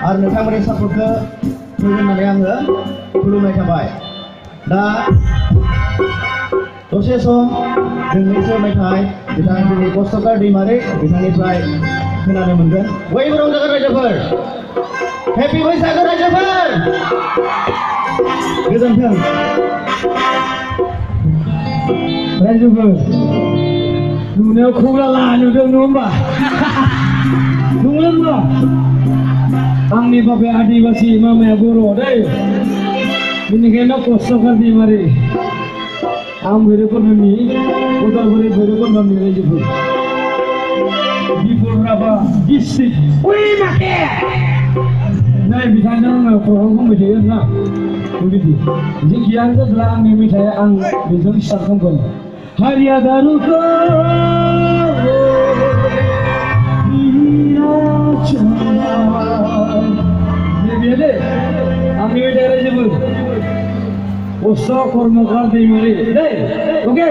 आरो नोंथांमोननि सापर्टखौ होगोन होननानै आङो खुलुमनाय थाबाय। दा दसे सम दोंनैसो मेथाइ बिथां दिनै कस्तकार दैमारि बिथांनिफ्राय खोनानो मोनगोन। बयबो रंजागोन रायजोफोर, हेपि बैसागो रायजोफोर, गोजोन्थों रायजोफोर। नुनायाव खौलाला नुदों नङा होमबा? नंगौ नङा? आंनि बाबाया आदिबासि मामाया बर' दै, बेनिखायनो कस्तकार दैमारि। आं भैरबकुन्दनि उदालगुरि भैरबकुन्दनि रायजोफोर। बिपुराबा डिस्ट्रिक्ट उइ माके नै बिथांजों आङो प्रग्राम खालामबाय थायो ना बेबायदि जेखियानो जादोला आंनि मेथाइआ आं बेजों स्टार्ट खालामगोन। हारिया दारुखौ नैबे दे आंनि मेथाइ रायजोफोर कस्त कर्मकार दैमारि दे ओके।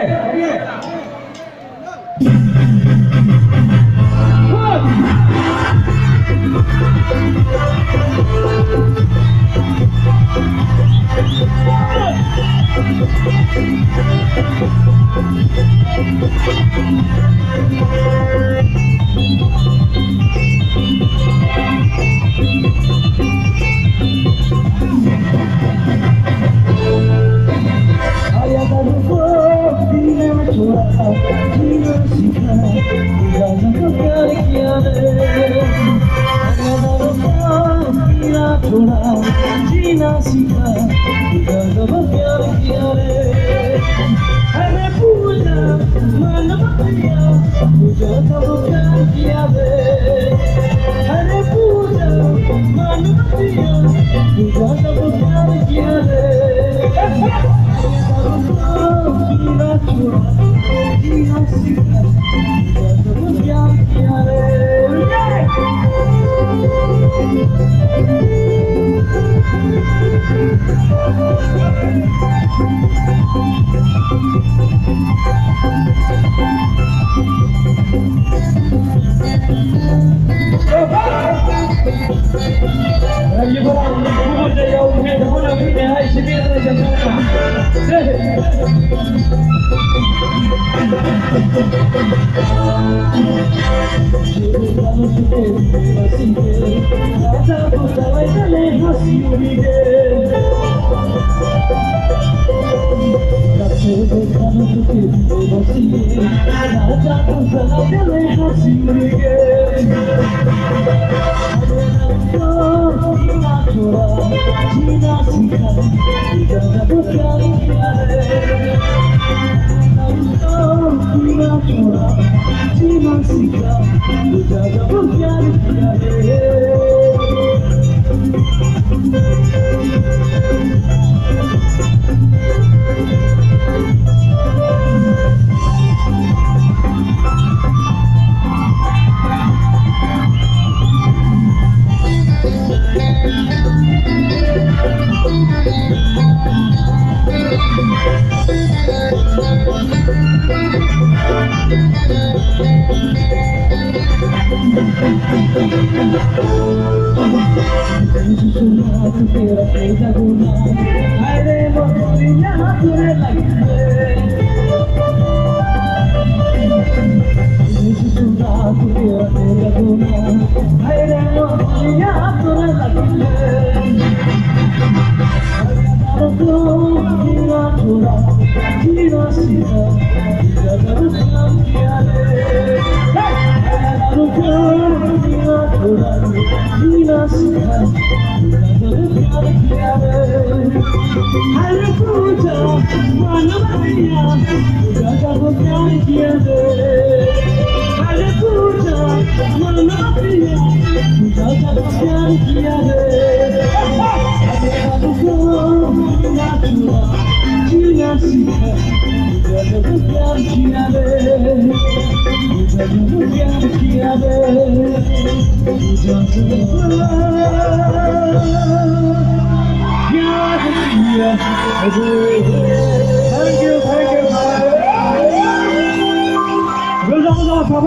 जीना सीखा जब प्यार किया रे, अरे पूजा मन बतिया पूजा जब प्यार किया रे, अरे पूजा मन बतिया पूजा जब प्यार किया रे, जीना छोड़ा जीना सीखा जब प्यार किया रे। Thank you.